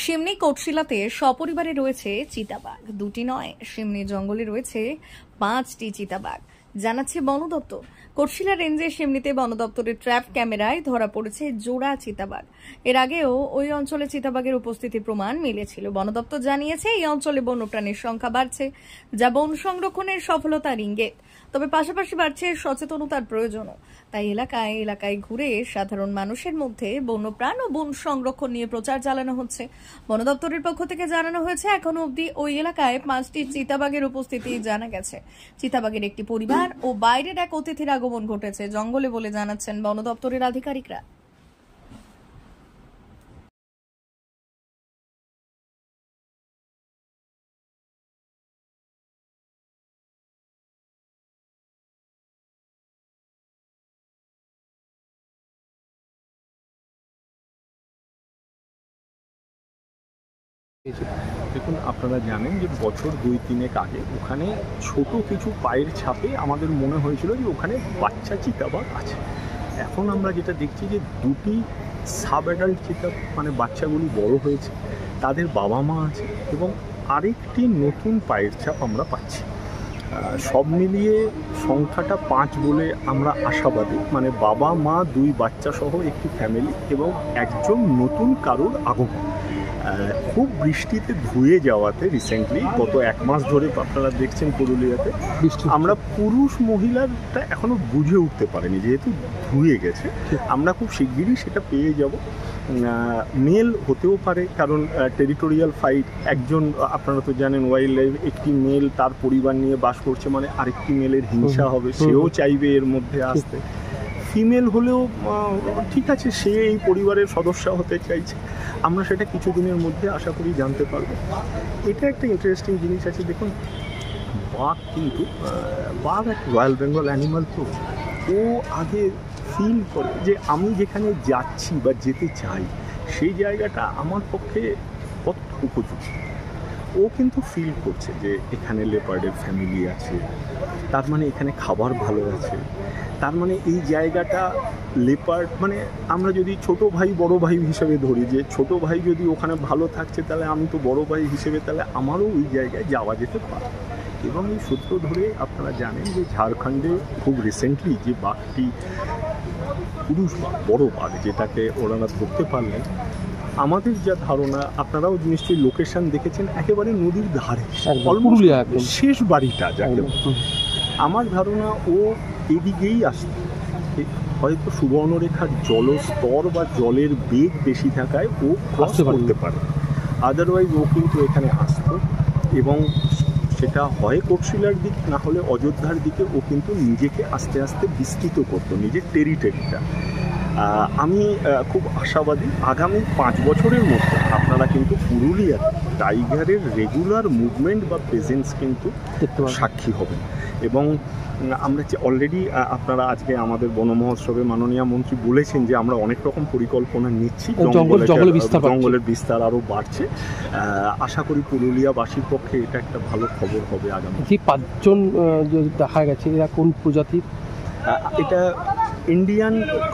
সিমনি কোটশিলাতে সপরিবারে রয়েছে চিতাবাঘ। দুটি নয়, সিমনি জঙ্গলে রয়েছে 5টি চিতাবাঘ, জানাচ্ছে বন দপ্তর। কোটশিলা রেঞ্জের সিমনিতে বন দপ্তরের ট্র্যাপ ক্যামেরায় ধরা পড়েছে জোড়া চিতাবাঘ। এর আগেও ওই অঞ্চলে চিতাবাঘের উপস্থিতি প্রমাণ মিলেছিল। বন দপ্তর জানিয়েছে এই অঞ্চলে বন্যপ্রাণীর সংখ্যা বাড়ছে, যা বন সংরক্ষণের সফলতার ইঙ্গিত। তবে পাশাপাশি বাড়ছে সচেতনতার প্রয়োজনও। তাই এলাকায় ঘুরে সাধারণ মানুষের মধ্যে বন্যপ্রাণ ও বন সংরক্ষণ নিয়ে প্রচার চালানো হচ্ছে। বন দপ্তরের পক্ষ থেকে জানানো হয়েছে, এখনো অবধি ওই এলাকায় 5টি চিতাবাঘের উপস্থিতি জানা গেছে। চিতাবাঘের একটি পরিবার ও বাইরের এক অতিথির আগমন ঘটেছে জঙ্গলে বলে জানাচ্ছেন বন দপ্তরের আধিকারিকরা। দেখুন, আপনারা জানেন যে বছর 2-3 আগে ওখানে ছোট কিছু পায়ের ছাপে আমাদের মনে হয়েছিল যে ওখানে বাচ্চা চিতাবাঘ আছে। এখন আমরা যেটা দেখছি যে দুটি সাব অ্যাডাল্ট চিতা, মানে বাচ্চাগুলি বড় হয়েছে, তাদের বাবা মা আছে এবং আরেকটি নতুন পায়ের ছাপ আমরা পাচ্ছি। সব মিলিয়ে সংখ্যাটা 5 বলে আমরা আশাবাদী। মানে বাবা মা, 2 বাচ্চা সহ একটি ফ্যামিলি এবং একজন নতুন কারোর আগমন। খুব বৃষ্টিতে ধুয়ে যাওয়াতে রিসেন্টলি গত 1 মাস ধরে আপনারা দেখছেন পুরুলিয়াতে আমরা পুরুষ মহিলাটা এখনো বুঝে উঠতে পারিনি, যেহেতু ধুয়ে গেছে। আমরা খুব শিগগিরই সেটা পেয়ে যাব। মেল হতেও পারে, কারণ টেরিটোরিয়াল ফাইট। একজন, আপনারা তো জানেন, ওয়াইল্ড লাইফ, একটি মেল তার পরিবার নিয়ে বাস করছে, মানে আরেকটি মেলের হিংসা হবে, সেও চাইবে এর মধ্যে আসতে। ফিমেল হলেও ঠিক আছে, সে এই পরিবারের সদস্য হতে চাইছে। আমরা সেটা কিছুদিনের মধ্যে আশা করি জানতে পারবো। এটা একটা ইন্টারেস্টিং জিনিস আছে। দেখুন, বাঘ কিন্তু বাঘ একটা রয়্যাল বেঙ্গল অ্যানিমাল, তো ও আগে ফিল করে যে আমি যেখানে যাচ্ছি বা যেতে চাই সেই জায়গাটা আমার পক্ষে কত উপযুক্ত। ও কিন্তু ফিল করছে যে এখানে লেপার্ডের ফ্যামিলি আছে, তার মানে এখানে খাবার ভালো আছে, তার মানে এই জায়গাটা লেপার্ড, মানে আমরা যদি ছোট ভাই বড় ভাই হিসেবে ধরি, যে ছোট ভাই যদি ওখানে ভালো থাকছে তাহলে আমি তো বড় ভাই হিসেবে, তাহলে আমারও ওই জায়গায় যাওয়া যেতে পারে। এবং এই সূত্র ধরে আপনারা জানেন যে ঝাড়খণ্ডে খুব রিসেন্টলি যে বাঘটি, পুরুষ বাঘ, বড় বাঘ, যেটাকে ওনারা ধরতে পারলেন, আমাদের যা ধারণা, আপনারাও নিশ্চয়ই লোকেশন দেখেছেন, একেবারে নদীর ধারে, শেষ বাড়িটা যাকে, আমার ধারণা ও এদিকেই আসছে। হয়তো সুবর্ণরেখার জলস্তর বা জলের বেগ বেশি থাকায় ও ক্রস করতে পারে, আদারওয়াইজ ও কিন্তু এখানে আসতো। এবং সেটা হয় কোটশিলার দিক, না হলে অযোধ্যার দিকে ও কিন্তু নিজেকে আস্তে আস্তে বিস্তৃত করতো, নিজের টেরিটরিটা। আমি খুব আশাবাদী আগামী 5 বছরের মধ্যে আপনারা কিন্তু পুরুলিয়ার টাইগারের রেগুলার মুভমেন্ট বা প্রেজেন্স কিন্তু সাক্ষী হবেন। এবং আমরা যে অলরেডি, আপনারা আজকে আমাদের বন মহোৎসবে মাননীয় মন্ত্রী বলেছেন যে আমরা অনেক রকম পরিকল্পনা নিচ্ছি, জঙ্গলের বিস্তার আরও বাড়ছে। আশা করি পুরুলিয়াবাসীর পক্ষে এটা একটা ভালো খবর হবে। আগামী যে 5 জন দেখা গেছে, এরা কোন প্রজাতির? এটা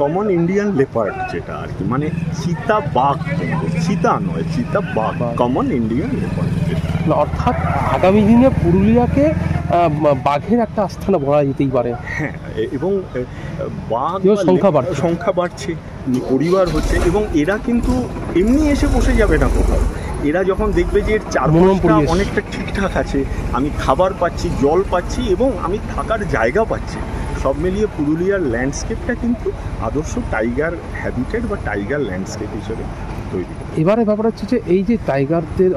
কমন ইন্ডিয়ান লেপার্ড, যেটা আর কি, মানে চিতা বাঘ, চিতা নয়, চিতা বাঘ, কমন ইন্ডিয়ান লেপার্ড। অর্থাৎ আগামী দিনে পুরুলিয়াকে বাঘের একটা আস্থানা বলা যেতেই পারে। হ্যাঁ, এবং বাঘ সংখ্যা বাড়ছে, পরিবার হচ্ছে, এবং এরা কিন্তু এমনি এসে বসে যাবে না কোথাও। এরা যখন দেখবে যে এর চারপাশটা অনেকটা ঠিকঠাক আছে, আমি খাবার পাচ্ছি, জল পাচ্ছি এবং আমি থাকার জায়গা পাচ্ছি, সব মিলিয়ে পুরুলিয়ার ল্যান্ডস্কেপটা কিন্তু আদর্শ টাইগার হ্যাবিটেট বা টাইগার ল্যান্ডস্কেপ হিসেবে তৈরি। এবারে ব্যাপার হচ্ছে যে এই যে টাইগারদের